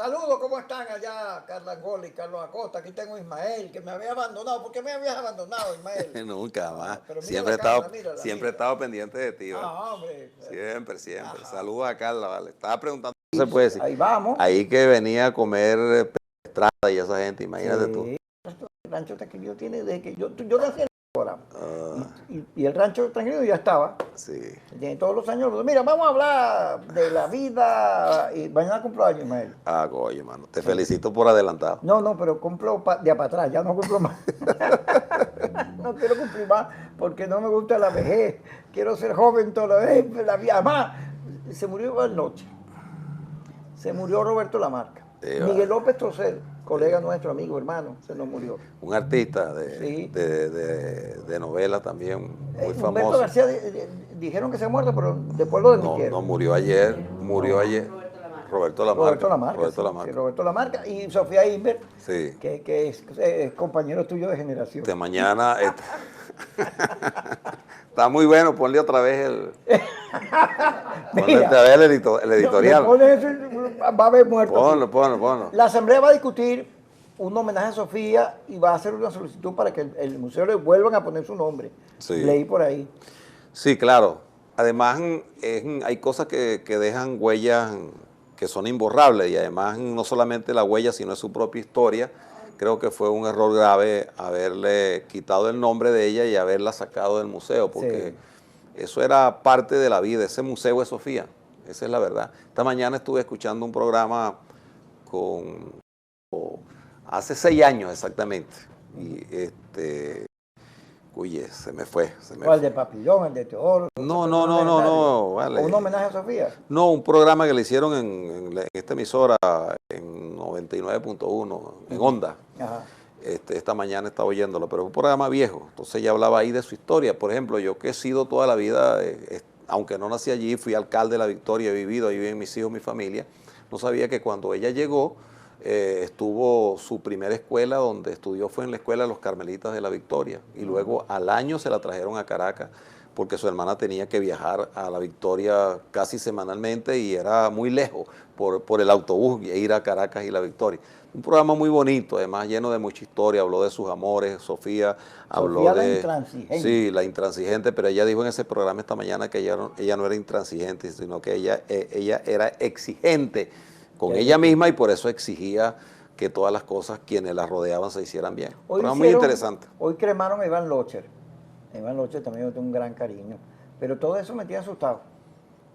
Saludos, ¿cómo están allá Carla Angola y Carlos Acosta? Aquí tengo a Ismael, que me había abandonado. ¿Por qué me habías abandonado, Ismael? Nunca más. Ah, pero mira Siempre he la estado, cámara, mírala, siempre he mírala. estado pendiente de ti, ¿vale? Ah, hombre. Siempre, siempre. Ajá. Saludos a Carla, ¿vale? Estaba preguntando, no se Sí, puede sí, decir. ahí vamos. Ahí que venía a comer Estrada y esa gente, imagínate tú. Sí. El rancho tranquilo tiene desde que yo nací en ahora. Ah, Y el rancho tranquilo ya estaba. sí. Tiene todos los años. Mira, vamos a hablar de la vida. Y mañana cumplo años, Ismael. Ah, coño, mano. Te Sí. felicito por adelantado. No, no, pero cumplo de para atrás, ya no cumplo más. No quiero cumplir más porque no me gusta la vejez. Quiero ser joven toda la vez. La vida. Además, se murió anoche. Se murió Roberto Lamarca. Sí, Miguel vale. López Torcel, colega nuestro, amigo, hermano, se nos murió. Un artista Sí. de novela también muy Humberto famoso. García dijeron que se ha muerto, pero después lo No, no desmintieron. murió ayer, murió ayer. Roberto Lamarca. Roberto Lamarca, Roberto sí, sí, Lamarca. Roberto Lamarca y Sofía Inver, Sí. que es compañero tuyo de generación. De mañana. Está muy bueno, ponle otra vez ponle otra vez el Le editorial. pones eso y va a haber muerto. Ponlo, ponlo, ponlo. La Asamblea va a discutir un homenaje a Sofía y va a hacer una solicitud para que el museo le vuelvan a poner su nombre. Sí. Leí por ahí. Sí, claro. Además, hay cosas que dejan huellas que son imborrables y además no solamente la huella, sino su propia historia. Creo que fue un error grave haberle quitado el nombre de ella y haberla sacado del museo, porque sí, eso era parte de la vida. Ese museo es Sofía, esa es la verdad. Esta mañana estuve escuchando un programa hace 6 años exactamente, y oye, se me fue. ¿O el de Papillón, el de Teodoro? No, vale. ¿O un homenaje a Sofía? No, un programa que le hicieron en esta emisora, en 99.1, en Onda. Ajá. Esta mañana estaba oyéndolo, pero es un programa viejo. Entonces ella hablaba ahí de su historia. Por ejemplo, yo que he sido toda la vida, aunque no nací allí, fui alcalde de La Victoria, he vivido, ahí viven mis hijos, mi familia. No sabía que cuando ella llegó, estuvo su primera escuela donde estudió fue en la escuela de los Carmelitas de La Victoria y luego al año se la trajeron a Caracas porque su hermana tenía que viajar a La Victoria casi semanalmente y era muy lejos por el autobús e ir a Caracas y La Victoria. Un programa muy bonito, además lleno de mucha historia, habló de sus amores, Sofía habló Sofía de... la intransigente. Sí, la intransigente, pero ella dijo en ese programa esta mañana que ella no era intransigente, sino que ella era exigente con ella misma y por eso exigía que todas las cosas quienes la rodeaban se hicieran bien. Muy interesante. Hoy cremaron a Iván Locher. Iván Locher también yo tengo un gran cariño. Pero todo eso me tiene asustado.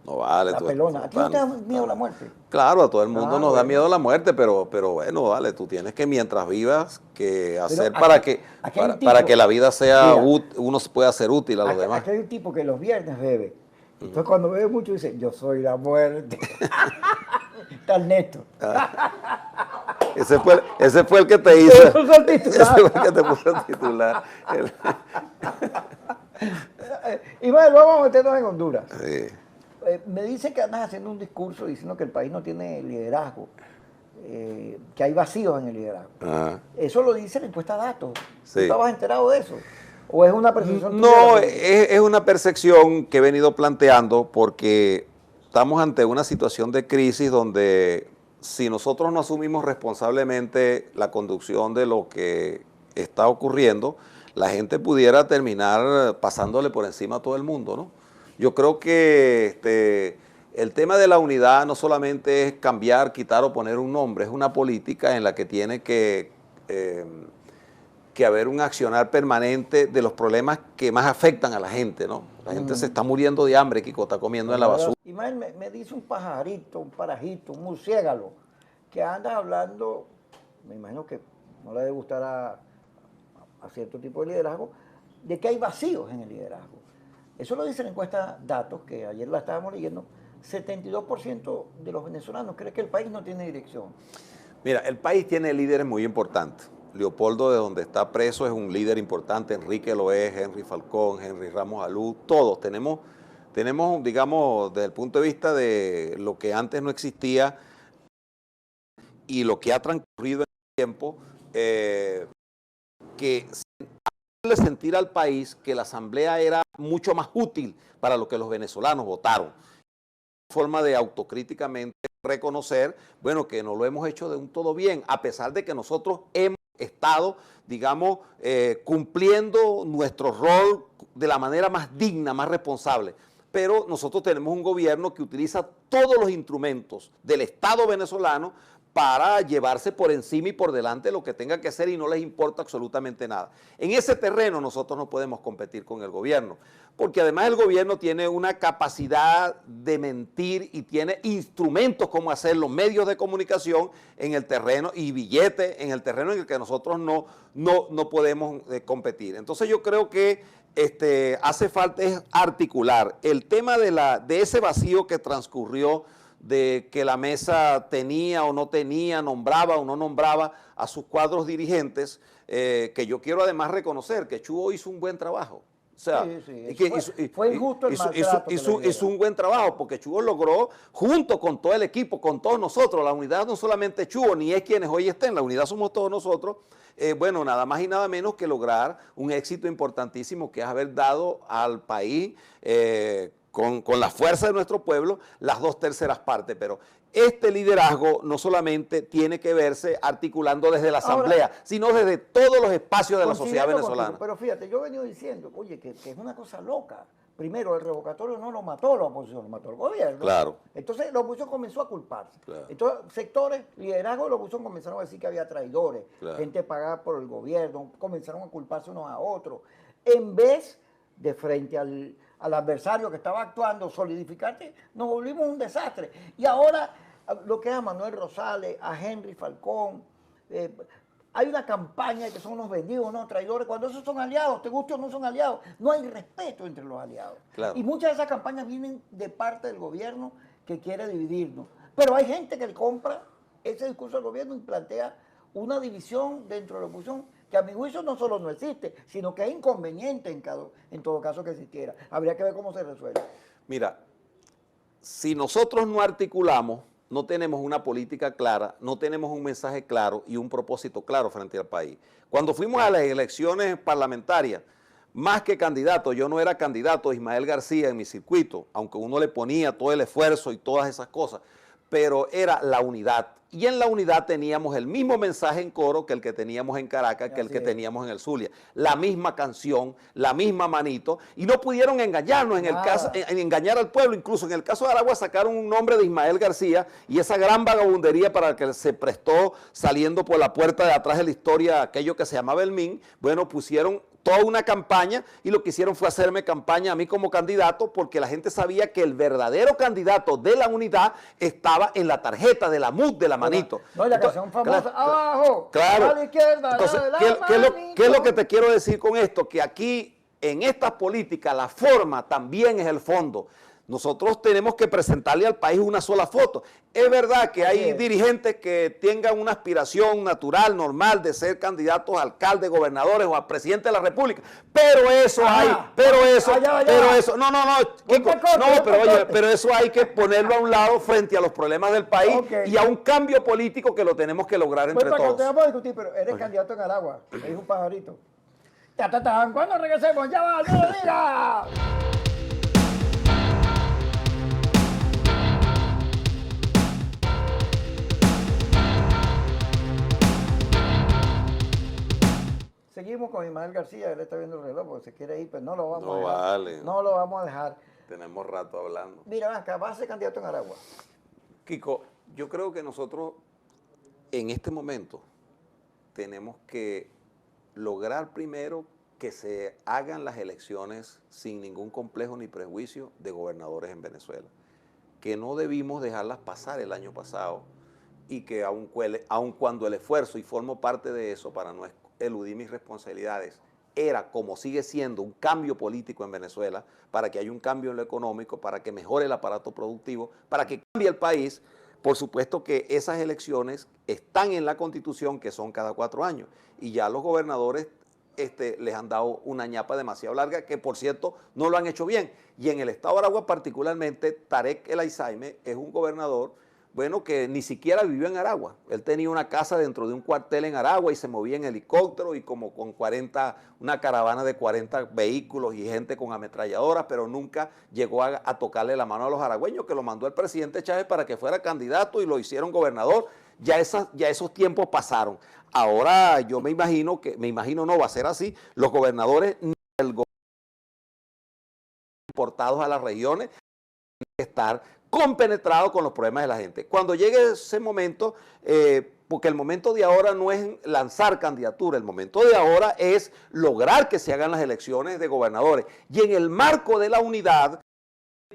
No vale. La pelona. ¿A ti no te da miedo la muerte? Claro, a todo el mundo nos da miedo la muerte, pero bueno, vale, tú tienes que mientras vivas que hacer para que la vida sea uno pueda ser útil a los demás. Aquí hay un tipo que los viernes bebe. Entonces cuando bebe mucho dice, yo soy la muerte. Está Ernesto. Ese fue el que te hizo. Ese fue el que te puso el titular. Y bueno, vamos a meternos en Honduras. Sí. Me dice que andas haciendo un discurso diciendo que el país no tiene liderazgo, que hay vacíos en el liderazgo. Ajá. Eso lo dice la encuesta Datos. Sí. ¿Tú estabas enterado de eso? ¿O es una percepción? No, es una percepción que he venido planteando porque estamos ante una situación de crisis donde si nosotros no asumimos responsablemente la conducción de lo que está ocurriendo, la gente pudiera terminar pasándole por encima a todo el mundo, ¿no? Yo creo que el tema de la unidad no solamente es cambiar, quitar o poner un nombre, es una política en la que tiene que haber un accionar permanente de los problemas que más afectan a la gente, ¿no? La gente se está muriendo de hambre, Kiko, está comiendo en la basura. Y me dice un pajarito, un parajito, un murciélago, que anda hablando, me imagino que no le debe gustar a cierto tipo de liderazgo, de que hay vacíos en el liderazgo. Eso lo dice la encuesta Datos, que ayer la estábamos leyendo. 72% de los venezolanos cree que el país no tiene dirección. Mira, el país tiene líderes muy importantes. Leopoldo, de donde está preso, es un líder importante. Enrique lo es, Henry Falcón, Henry Ramos Alú, todos tenemos, digamos, desde el punto de vista de lo que antes no existía y lo que ha transcurrido en el tiempo, que hacerle sentir al país que la asamblea era mucho más útil para lo que los venezolanos votaron. forma de autocríticamente reconocer, bueno, que no lo hemos hecho de un todo bien, a pesar de que nosotros hemos estado, digamos, cumpliendo nuestro rol de la manera más digna, más responsable. Pero nosotros tenemos un gobierno que utiliza todos los instrumentos del Estado venezolano para llevarse por encima y por delante lo que tenga que hacer y no les importa absolutamente nada. En ese terreno nosotros no podemos competir con el gobierno, porque además el gobierno tiene una capacidad de mentir y tiene instrumentos como hacerlo, medios de comunicación en el terreno y billetes en el terreno en el que nosotros no podemos competir. Entonces yo creo que hace falta es articular el tema de ese vacío que transcurrió, de que la mesa tenía o no tenía, nombraba o no nombraba a sus cuadros dirigentes, que yo quiero además reconocer que Chugo hizo un buen trabajo. O sea, fue injusto el maltrato hizo un buen trabajo, porque Chugo logró, junto con todo el equipo, con todos nosotros, la unidad no solamente Chugo, ni es quienes hoy estén, la unidad somos todos nosotros, bueno, nada más y nada menos que lograr un éxito importantísimo, que es haber dado al país, con la fuerza de nuestro pueblo, las 2/3 partes. Pero este liderazgo no solamente tiene que verse articulando desde la Asamblea, sino desde todos los espacios de la sociedad venezolana. Pero fíjate, yo he venido diciendo, oye, que es una cosa loca. Primero, el revocatorio no lo mató la oposición, lo mató el gobierno. Claro. Entonces, la oposición comenzó a culparse. Claro. Entonces, sectores, liderazgo de la oposición comenzaron a decir que había traidores, Claro, gente pagada por el gobierno, comenzaron a culparse unos a otros. En vez de frente al adversario que estaba actuando, solidificarte, nos volvimos un desastre. Y ahora, lo que es a Manuel Rosales, a Henry Falcón, hay una campaña de que son unos vendidos, unos traidores, cuando esos son aliados, te guste o no son aliados, no hay respeto entre los aliados. claro. Y muchas de esas campañas vienen de parte del gobierno que quiere dividirnos. Pero hay gente que le compra ese discurso del gobierno y plantea una división dentro de la oposición que a mi juicio no solo no existe, sino que es inconveniente en todo caso que existiera. Habría que ver cómo se resuelve. Mira, si nosotros no articulamos, no tenemos una política clara, no tenemos un mensaje claro y un propósito claro frente al país. Cuando fuimos a las elecciones parlamentarias, más que candidato, yo no era candidato Ismael García en mi circuito, aunque uno le ponía todo el esfuerzo y todas esas cosas, pero era la unidad. Y en la unidad teníamos el mismo mensaje en coro que el que teníamos en Caracas, que el que teníamos en el Zulia. La misma canción, la misma manito, y no pudieron engañarnos en engañar al pueblo. Incluso en el caso de Aragua sacaron un nombre de Ismael García y esa gran vagabundería para la que se prestó saliendo por la puerta de atrás de la historia aquello que se llamaba el MIN, bueno, pusieron toda una campaña y lo que hicieron fue hacerme campaña a mí como candidato porque la gente sabía que el verdadero candidato de la unidad estaba en la tarjeta de la MUD de la manito. No, la canción famosa, claro, abajo, claro, a la izquierda, entonces, ¿qué es lo que te quiero decir con esto? Que aquí, en estas políticas, la forma también es el fondo. Nosotros tenemos que presentarle al país una sola foto. Es verdad que hay dirigentes que tengan una aspiración natural, normal, de ser candidatos a alcalde, gobernadores o a presidente de la República. Pero eso pero eso hay que ponerlo a un lado frente a los problemas del país y a un cambio político que lo tenemos que lograr entre todos. Te vamos a discutir, pero eres candidato en Aragua, me dijo un pajarito. Cuando regresemos, ya va, no lo digas. Seguimos con Ismael García, él está viendo el reloj porque se quiere ir, pero no lo vamos a dejar. Vale. No lo vamos a dejar. Tenemos rato hablando. Mira, acá vas a ser candidato en Aragua. Kiko, yo creo que nosotros en este momento tenemos que lograr primero que se hagan las elecciones sin ningún complejo ni prejuicio de gobernadores en Venezuela, que no debimos dejarlas pasar el año pasado y que aun cuando el esfuerzo, y formo parte de eso para no eludir mis responsabilidades, era como sigue siendo un cambio político en Venezuela, para que haya un cambio en lo económico, para que mejore el aparato productivo, para que cambie el país. Por supuesto que esas elecciones están en la Constitución, que son cada 4 años, y ya los gobernadores les han dado una ñapa demasiado larga, que por cierto no lo han hecho bien. Y en el estado de Aragua particularmente, Tarek El Aizaime es un gobernador bueno, que ni siquiera vivió en Aragua. Él tenía una casa dentro de un cuartel en Aragua y se movía en helicóptero y como con una caravana de 40 vehículos y gente con ametralladoras, pero nunca llegó a tocarle la mano a los aragüeños, que lo mandó el presidente Chávez para que fuera candidato y lo hicieron gobernador. Ya esos tiempos pasaron. Ahora yo me imagino no va a ser así, los gobernadores ni el gobierno importados a las regiones estar compenetrado con los problemas de la gente. Cuando llegue ese momento, porque el momento de ahora no es lanzar candidatura, el momento de ahora es lograr que se hagan las elecciones de gobernadores. Y en el marco de la unidad,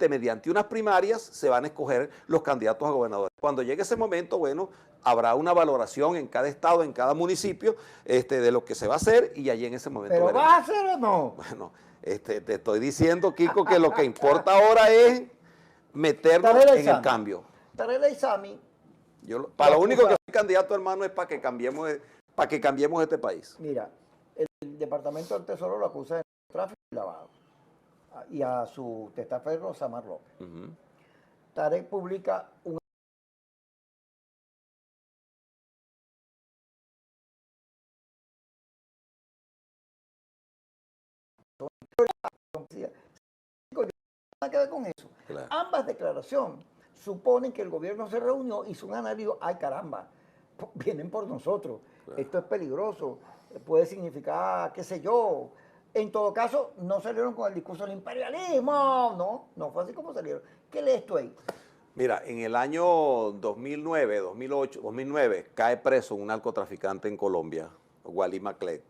mediante unas primarias, se van a escoger los candidatos a gobernadores. Cuando llegue ese momento, bueno, habrá una valoración en cada estado, en cada municipio, de lo que se va a hacer y allí en ese momento ¿Pero veremos. vas a hacer o no? Bueno, te estoy diciendo, Kiko, que lo que importa ahora es meternos en el cambio. Tarela y Sami. Para lo único que soy candidato, hermano, es para que cambiemos este país. Mira, el Departamento del Tesoro lo acusa de tráfico y lavado. Y a su testaferro, Samar López. Tarek publica un nada que ver con eso. Claro. Ambas declaraciones suponen que el gobierno se reunió, hizo un análisis, ay caramba, vienen por nosotros, Claro. esto es peligroso, puede significar, qué sé yo. En todo caso, no salieron con el discurso del imperialismo, no fue así como salieron. ¿Qué lees tú ahí? Mira, en el año 2009, 2009, cae preso un narcotraficante en Colombia, Wally Maclet.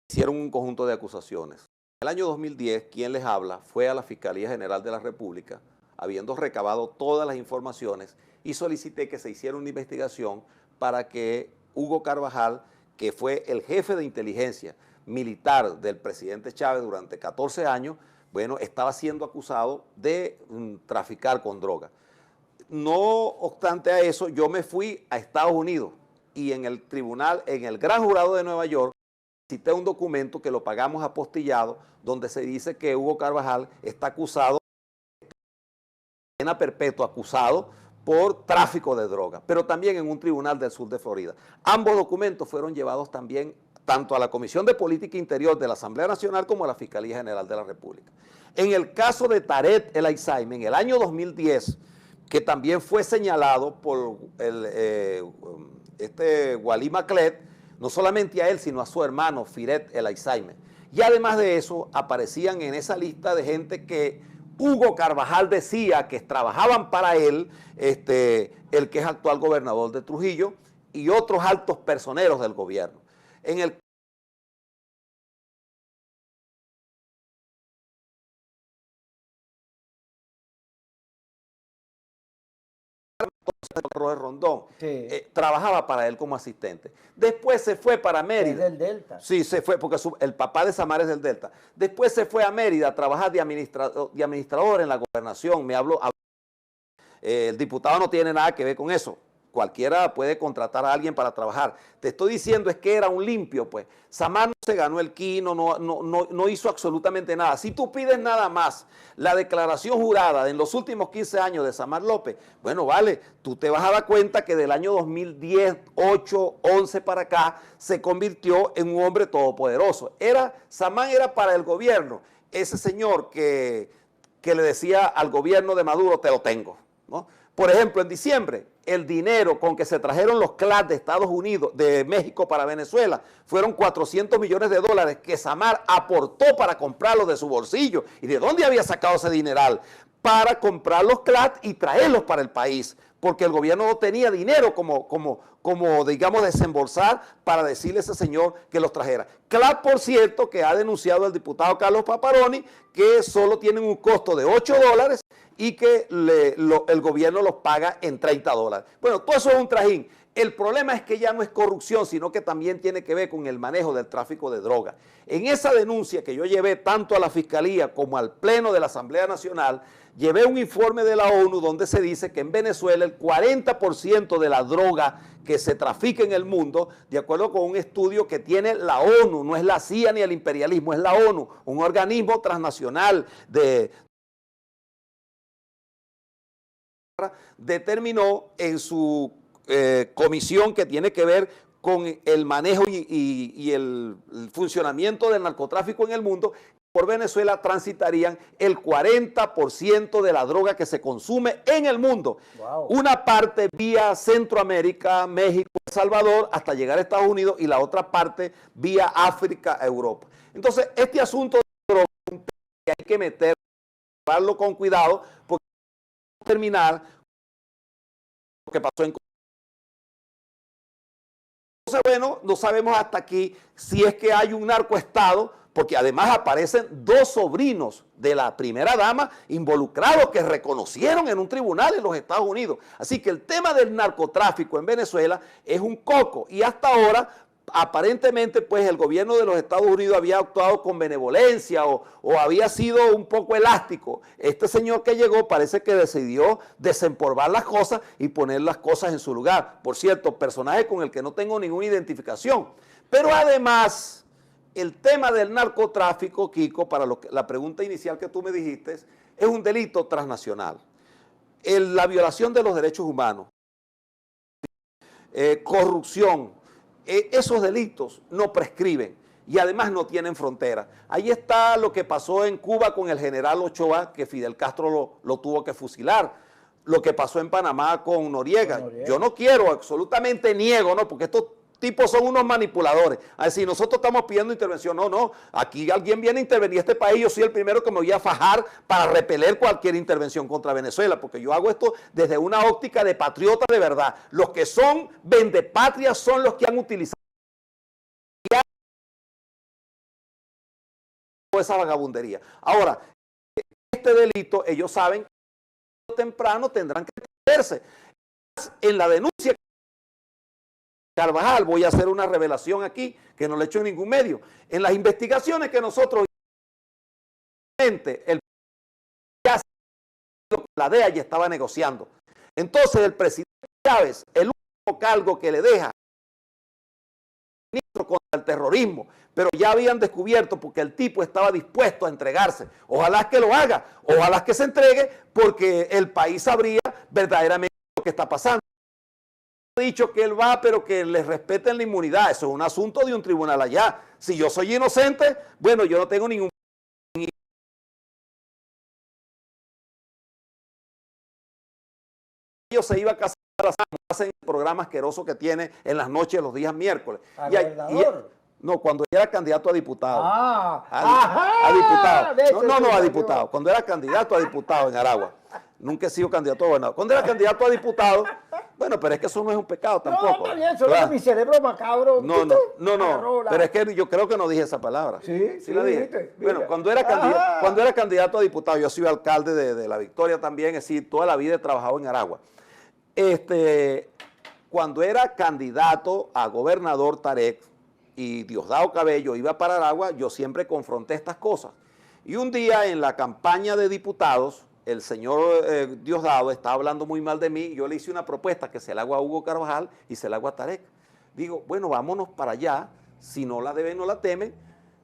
Hicieron un conjunto de acusaciones. En el año 2010, quien les habla fue a la Fiscalía General de la República, habiendo recabado todas las informaciones, y solicité que se hiciera una investigación para que Hugo Carvajal, que fue el jefe de inteligencia militar del presidente Chávez durante 14 años, bueno, estaba siendo acusado de traficar con droga. No obstante a eso, yo me fui a Estados Unidos y en el tribunal, en el Gran Jurado de Nueva York, cité un documento que lo pagamos apostillado, donde se dice que Hugo Carvajal está acusado, pena perpetua, acusado por tráfico de droga, pero también en un tribunal del sur de Florida. Ambos documentos fueron llevados también tanto a la Comisión de Política Interior de la Asamblea Nacional como a la Fiscalía General de la República. En el caso de Tarek El Aizami, en el año 2010, que también fue señalado por Wally Maclet, no solamente a él, sino a su hermano Firet El Aizami. Y además de eso, aparecían en esa lista de gente que Hugo Carvajal decía que trabajaban para él, el que es actual gobernador de Trujillo, y otros altos personeros del gobierno. En el Roger Rondón, Sí. trabajaba para él como asistente. Después se fue para Mérida. Es del Delta. Sí, se fue, porque el papá de Samar es del Delta. Después se fue a Mérida a trabajar de administrador en la gobernación. El diputado no tiene nada que ver con eso. Cualquiera puede contratar a alguien para trabajar. Te estoy diciendo es que era un limpio, pues. Samar no se ganó el quino, no hizo absolutamente nada. Si tú pides nada más la declaración jurada en los últimos 15 años de Samar López, bueno, vale, tú te vas a dar cuenta que del año 2010, 8, 11 para acá, se convirtió en un hombre todopoderoso. Samar era para el gobierno, ese señor que le decía al gobierno de Maduro, te lo tengo, ¿no? Por ejemplo, en diciembre, el dinero con que se trajeron los CLAT de Estados Unidos, de México para Venezuela, fueron 400 millones de dólares que Samar aportó para comprarlos de su bolsillo. ¿Y de dónde había sacado ese dineral? Para comprar los CLAT y traerlos para el país, porque el gobierno no tenía dinero como digamos, desembolsar para decirle a ese señor que los trajera. CLAT, por cierto, que ha denunciado el diputado Carlos Paparoni, que solo tienen un costo de $8 y que el gobierno los paga en $30. Bueno, todo eso es un trajín. El problema es que ya no es corrupción, sino que también tiene que ver con el manejo del tráfico de drogas. En esa denuncia que yo llevé tanto a la Fiscalía como al Pleno de la Asamblea Nacional, llevé un informe de la ONU donde se dice que en Venezuela el 40% de la droga que se trafica en el mundo, de acuerdo con un estudio que tiene la ONU, no es la CIA ni el imperialismo, es la ONU, un organismo transnacional de determinó en su comisión que tiene que ver con el manejo y el funcionamiento del narcotráfico en el mundo, por Venezuela transitarían el 40% de la droga que se consume en el mundo. Wow. Una parte vía Centroamérica, México, El Salvador, hasta llegar a Estados Unidos, y la otra parte vía África, Europa. Entonces, este asunto de droga es un tema que hay que meterlo con cuidado, porque terminar lo que pasó en Colombia. Entonces, bueno, no sabemos hasta aquí si es que hay un narcoestado, porque además aparecen dos sobrinos de la primera dama involucrados que reconocieron en un tribunal en los Estados Unidos. Así que el tema del narcotráfico en Venezuela es un coco, y hasta ahora aparentemente pues el gobierno de los Estados Unidos había actuado con benevolencia o había sido un poco elástico. Este señor que llegó parece que decidió desempolvar las cosas y poner las cosas en su lugar. Por cierto, personaje con el que no tengo ninguna identificación. Pero además, el tema del narcotráfico, Kiko, para la pregunta inicial que tú me dijiste, es un delito transnacional. La violación de los derechos humanos, corrupción, esos delitos no prescriben y además no tienen frontera. Ahí está lo que pasó en Cuba con el general Ochoa, que Fidel Castro lo tuvo que fusilar. Lo que pasó en Panamá con Noriega. Yo no quiero, absolutamente niego, ¿no? Porque estos tipos son unos manipuladores. A decir, nosotros estamos pidiendo intervención. No, no, aquí alguien viene a intervenir a este país, yo soy el primero que me voy a fajar para repeler cualquier intervención contra Venezuela, porque yo hago esto desde una óptica de patriota de verdad. Los que son vendepatrias son los que han utilizado esa vagabundería. Ahora, este delito, ellos saben que temprano tendrán que entenderse. En la denuncia Carvajal, voy a hacer una revelación aquí, que no le he hecho en ningún medio. En las investigaciones que nosotros, la DEA ya estaba negociando. Entonces el presidente Chávez, el único cargo que le deja, ministro contra el terrorismo, pero ya habían descubierto porque el tipo estaba dispuesto a entregarse. Ojalá que lo haga, ojalá que se entregue, porque el país sabría verdaderamente lo que está pasando. Ha dicho que él va, pero que le respeten la inmunidad. Eso es un asunto de un tribunal allá. Si yo soy inocente, bueno, yo no tengo ningún... Yo se iba a casar, hacen el programa asqueroso que tiene en las noches, los días miércoles. No, cuando era candidato a diputado. A diputado. No, a diputado. Cuando era candidato a diputado en Aragua. Nunca he sido candidato a gobernador. Cuando era candidato a diputado, bueno, pero es que eso no es un pecado tampoco. No, bien, solo mi cerebro macabro. No, pero es que yo creo que no dije esa palabra. Sí, la dije. Viste. Bueno, cuando era candidato a diputado, yo soy alcalde de La Victoria también, es decir, toda la vida he trabajado en Aragua. Cuando era candidato a gobernador Tarek y Diosdado Cabello iba para Aragua, yo siempre confronté estas cosas. Y un día en la campaña de diputados, el señor Diosdado estaba hablando muy mal de mí, y yo le hice una propuesta que se la hago a Hugo Carvajal y se la hago a Tarek. Digo, bueno, vámonos para allá, si no la deben, no la temen,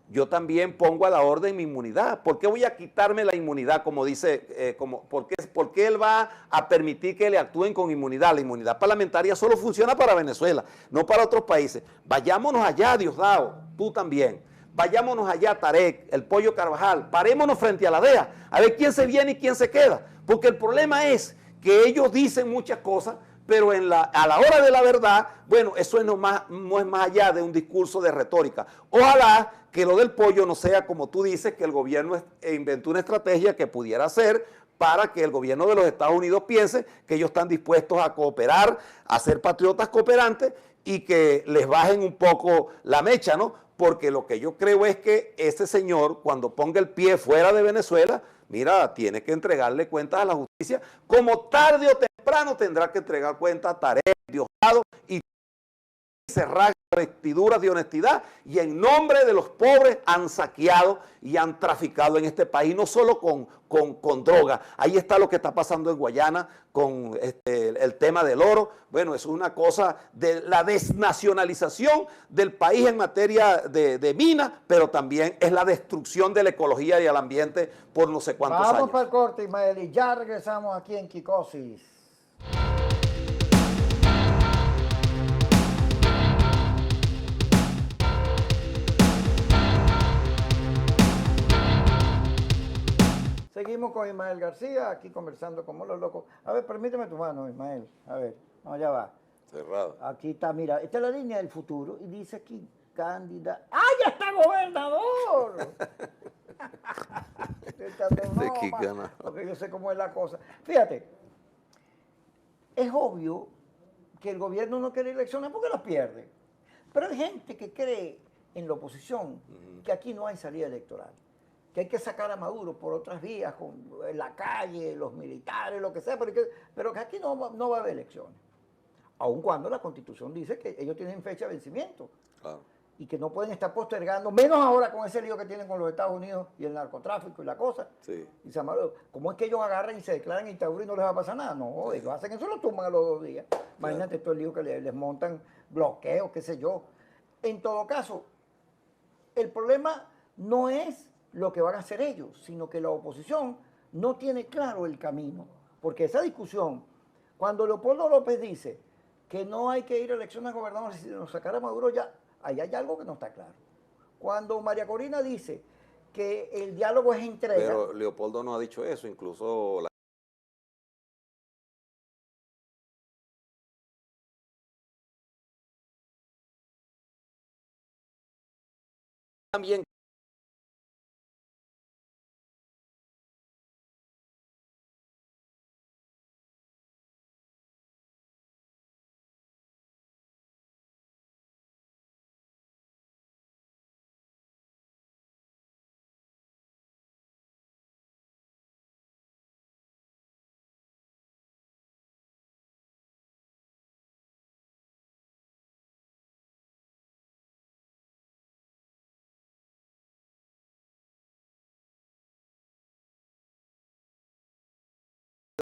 yo también pongo a la orden mi inmunidad. ¿Por qué voy a quitarme la inmunidad, como dice, por qué él va a permitir que le actúen con inmunidad? La inmunidad parlamentaria solo funciona para Venezuela, no para otros países. Vayámonos allá, Diosdado, tú también. Vayámonos allá, Tarek, el Pollo Carvajal, parémonos frente a la DEA, a ver quién se viene y quién se queda. Porque el problema es que ellos dicen muchas cosas, pero a la hora de la verdad, bueno, eso no es más allá de un discurso de retórica. Ojalá que lo del pollo no sea como tú dices, que el gobierno inventó una estrategia que pudiera ser para que el gobierno de los Estados Unidos piense que ellos están dispuestos a cooperar, a ser patriotas cooperantes y que les bajen un poco la mecha, ¿no? Porque lo que yo creo es que ese señor, cuando ponga el pie fuera de Venezuela, mira, tiene que entregarle cuentas a la justicia, como tarde o temprano tendrá que entregar cuentas a Tarek, Diosdado, y cerrar vestiduras de honestidad, y en nombre de los pobres han saqueado y han traficado en este país, no solo con droga. Ahí está lo que está pasando en Guayana con el tema del oro. Bueno, es una cosa de la desnacionalización del país en materia de minas, pero también es la destrucción de la ecología y del ambiente por no sé cuántos años. Vamos para el corte, Ismael, y ya regresamos aquí en Kikosis. Seguimos con Ismael García, aquí conversando como los locos. A ver, permíteme tu mano, Ismael. A ver, no, ya va. Cerrado. Aquí está, mira, esta es la línea del futuro y dice aquí, candidata. ¡Ah, ya está gobernador! Porque yo sé cómo es la cosa. Fíjate, es obvio que el gobierno no quiere elecciones porque las pierde. Pero hay gente que cree en la oposición que aquí no hay salida electoral, que hay que sacar a Maduro por otras vías, en la calle, los militares, lo que sea, pero que aquí no va a haber elecciones. Aun cuando la Constitución dice que ellos tienen fecha de vencimiento. Claro. Y que no pueden estar postergando, menos ahora con ese lío que tienen con los Estados Unidos y el narcotráfico y la cosa. Sí. Y ¿cómo es que ellos agarran y se declaran dictadura y no les va a pasar nada? No, ellos hacen eso y lo tumban a los 2 días. Claro. Imagínate todo el lío que les montan, bloqueos, qué sé yo. En todo caso, el problema no es lo que van a hacer ellos, sino que la oposición no tiene claro el camino. Porque esa discusión, cuando Leopoldo López dice que no hay que ir a elecciones gobernadores, sino sacar a Maduro ya, ahí hay algo que no está claro. Cuando María Corina dice que el diálogo es entrega... Pero Leopoldo no ha dicho eso, incluso... También...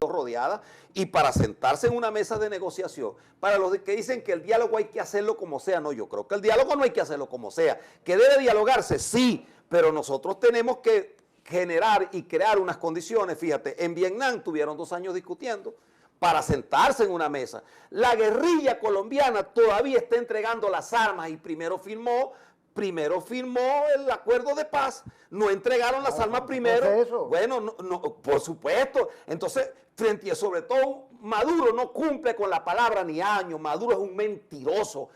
rodeada y para sentarse en una mesa de negociación, para los que dicen que el diálogo hay que hacerlo como sea, no, yo creo que el diálogo no hay que hacerlo como sea, que debe dialogarse, sí, pero nosotros tenemos que generar y crear unas condiciones. Fíjate, en Vietnam tuvieron 2 años discutiendo para sentarse en una mesa. La guerrilla colombiana todavía está entregando las armas y primero firmó el acuerdo de paz, no entregaron las armas primero. ¿Es eso? Bueno, no, por supuesto. Entonces, frente a sobre todo, Maduro no cumple con la palabra ni año. Maduro es un mentiroso.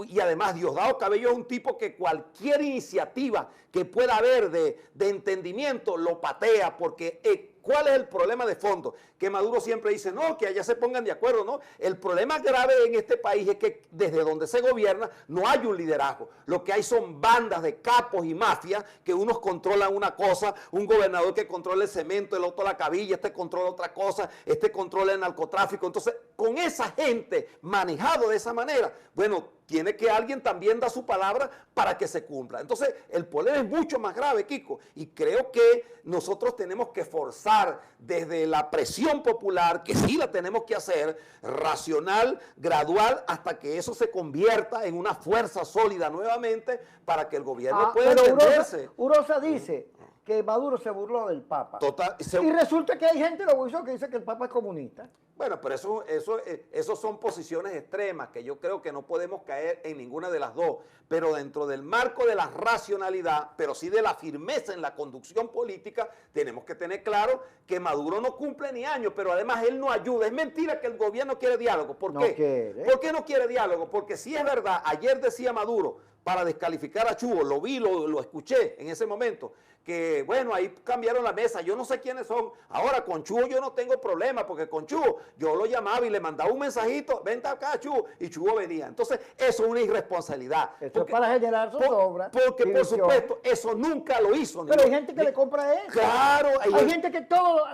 Y además, Diosdado Cabello es un tipo que cualquier iniciativa que pueda haber de entendimiento lo patea, porque ¿cuál es el problema de fondo? Que Maduro siempre dice, no, que allá se pongan de acuerdo, ¿no? El problema grave en este país es que desde donde se gobierna no hay un liderazgo. Lo que hay son bandas de capos y mafias que unos controlan una cosa, un gobernador que controla el cemento, el otro la cabilla, este controla otra cosa, este controla el narcotráfico. Entonces, con esa gente manejado de esa manera, bueno, tiene que alguien también dar su palabra para que se cumpla. Entonces, el problema es mucho más grave, Kiko, y creo que nosotros tenemos que forzar desde la presión popular, que sí la tenemos que hacer, racional, gradual, hasta que eso se convierta en una fuerza sólida nuevamente para que el gobierno pueda entenderse. Urosa dice que Maduro se burló del Papa. Total, y resulta que hay gente de la oposición que dice que el Papa es comunista. Bueno, pero eso son posiciones extremas que yo creo que no podemos caer en ninguna de las dos, pero dentro del marco de la racionalidad, pero sí de la firmeza en la conducción política, tenemos que tener claro que Maduro no cumple ni años, pero además él no ayuda. Es mentira que el gobierno quiere diálogo. ¿Por qué? ¿Por qué no quiere diálogo? Porque si es verdad, ayer decía Maduro, para descalificar a Chugo, lo vi, lo escuché en ese momento, que bueno, ahí cambiaron la mesa, yo no sé quiénes son. Ahora con Chugo yo no tengo problema, porque con Chugo yo lo llamaba y le mandaba un mensajito, vente acá Chugo, y Chugo venía. Entonces eso es una irresponsabilidad. Esto es para generar zozobra. Porque por supuesto, eso nunca lo hizo. Pero hay gente que le compra eso. Claro. Hay gente que todo,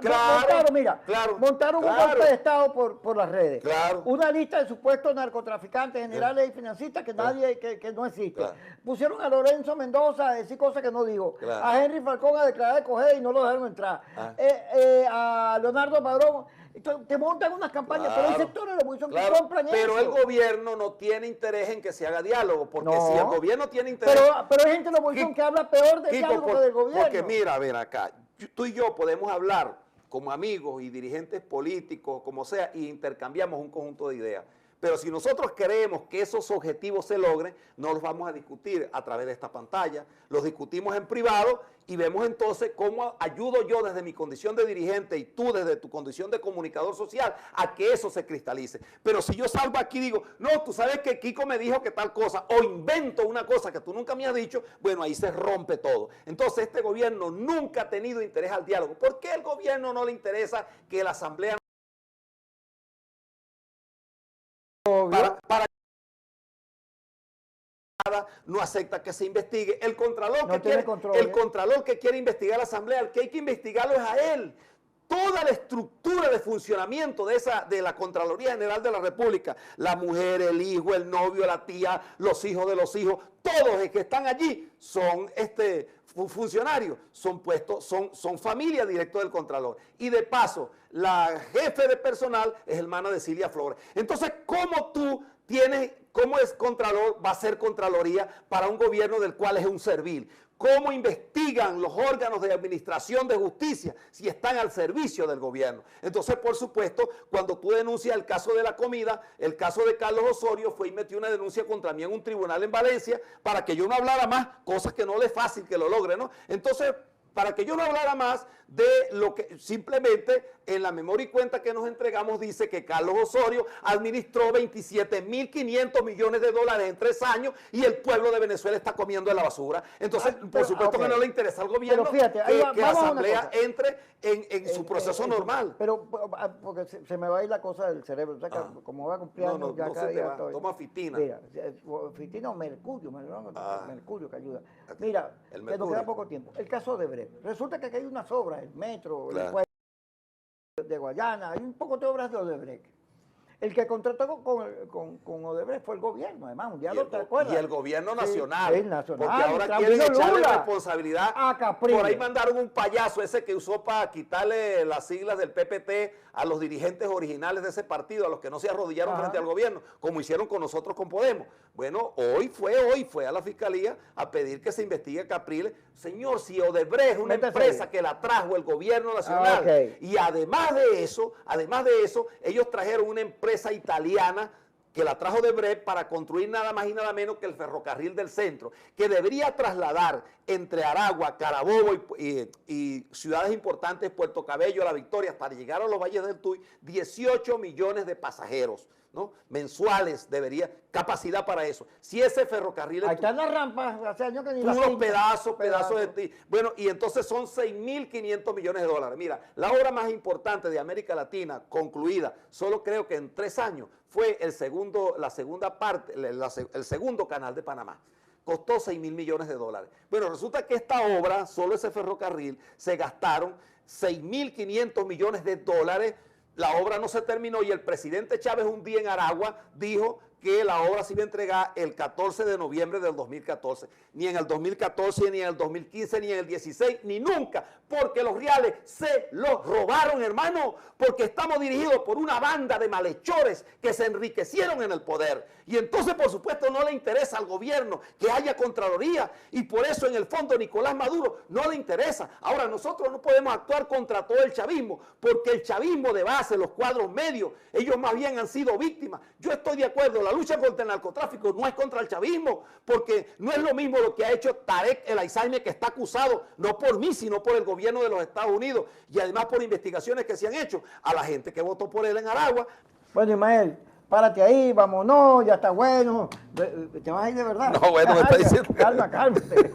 montaron un golpe de Estado por las redes. Claro. Una lista de supuestos narcotraficantes, generales y financistas que nadie, que no existe. Pusieron a Lorenzo Mendoza a decir cosas que no digo. A Henry Falcón a declarar de coger y no lo dejaron entrar. A Leonardo Padrón. Te montan unas campañas, pero hay sectores de la oposición que compran eso. Pero el gobierno no tiene interés en que se haga diálogo, porque si el gobierno tiene interés... Pero hay gente de la oposición que habla peor del diálogo que del gobierno. Porque mira, ven acá, tú y yo podemos hablar como amigos y dirigentes políticos, como sea, y intercambiamos un conjunto de ideas. Pero si nosotros queremos que esos objetivos se logren, no los vamos a discutir a través de esta pantalla, los discutimos en privado y vemos entonces cómo ayudo yo desde mi condición de dirigente y tú desde tu condición de comunicador social a que eso se cristalice. Pero si yo salgo aquí y digo, no, tú sabes que Kiko me dijo que tal cosa, o invento una cosa que tú nunca me has dicho, bueno, ahí se rompe todo. Entonces este gobierno nunca ha tenido interés al diálogo. ¿Por qué el gobierno no le interesa que la Asamblea para no acepta que se investigue? El contralor, no tiene control, el contralor que quiere investigar a la Asamblea, el que hay que investigarlo es a él. Toda la estructura de funcionamiento de la Contraloría General de la República, la mujer, el hijo, el novio, la tía, los hijos de los hijos, todos los que están allí son funcionarios, son puestos, son familia directo del Contralor. Y de paso, la jefe de personal es hermana de Cilia Flores. Entonces, ¿cómo es Contralor, va a ser Contraloría para un gobierno del cual es un servil? ¿Cómo investigan los órganos de administración de justicia si están al servicio del gobierno? Entonces, por supuesto, cuando tú denuncias el caso de la comida, el caso de Carlos Osorio fue y metió una denuncia contra mí en un tribunal en Valencia para que yo no hablara más, cosas que no le es fácil que lo logre, ¿no? Entonces, para que yo no hablara más de lo que simplemente en la memoria y cuenta que nos entregamos dice que Carlos Osorio administró 27.500 millones de dólares en 3 años y el pueblo de Venezuela está comiendo en la basura. Entonces, por supuesto que no le interesa al gobierno que la Asamblea entre en su proceso normal. Pero porque se me va a ir la cosa del cerebro. O sea, que como va a cumplir años, ya cada día estoy. Toma fitina. Mira, fitina o mercurio, mercurio que ayuda. Mira, que nos queda poco tiempo. El caso de Brecht. Resulta que aquí hay unas obras, el metro, el puente de Guayana, hay un poco de obras de Odebrecht. El que contrató con Odebrecht fue el gobierno, además, un día ¿te acuerdas? Y el gobierno nacional, el nacional, porque ahora quieren echarle responsabilidad a Capriles. Por ahí mandaron un payaso ese que usó para quitarle las siglas del PPT a los dirigentes originales de ese partido, a los que no se arrodillaron frente al gobierno, como hicieron con nosotros con Podemos. Bueno, hoy fue a la Fiscalía a pedir que se investigue a Capriles. Señor, si Odebrecht es una empresa que la trajo el gobierno nacional, y además de eso, ellos trajeron una empresa italiana que la trajo Odebrecht para construir nada más y nada menos que el ferrocarril del centro, que debería trasladar entre Aragua, Carabobo y ciudades importantes, Puerto Cabello, La Victoria, para llegar a los valles del Tuy, 18 millones de pasajeros, ¿no? Mensuales debería, capacidad para eso. Si ese ferrocarril... Ahí están las rampas, hace años que ni las unos pedazos de ti. Bueno, y entonces son 6.500 millones de dólares. Mira, la obra más importante de América Latina, concluida, solo creo que en 3 años, fue el segundo canal de Panamá. Costó 6.000 millones de dólares. Bueno, resulta que esta obra, solo ese ferrocarril, se gastaron 6.500 millones de dólares. La obra no se terminó y el presidente Chávez un día en Aragua dijo que la obra se iba a entregar el 14 de noviembre del 2014. Ni en el 2014, ni en el 2015, ni en el 16, ni nunca, porque los reales se los robaron, hermano, porque estamos dirigidos por una banda de malhechores que se enriquecieron en el poder. Y entonces, por supuesto, no le interesa al gobierno que haya Contraloría, y por eso, en el fondo, Nicolás Maduro no le interesa. Ahora, nosotros no podemos actuar contra todo el chavismo, porque el chavismo de base, los cuadros medios, ellos más bien han sido víctimas. Yo estoy de acuerdo, la lucha contra el narcotráfico no es contra el chavismo, porque no es lo mismo lo que ha hecho Tarek El Alzheimer, que está acusado, no por mí, sino por el gobierno de los Estados Unidos, y además por investigaciones que se han hecho a la gente que votó por él en Aragua. Bueno, Ismael, párate ahí, vámonos, ya está bueno. ¿Te vas a ir de verdad? No, bueno, me está diciendo. Calma, cálmate.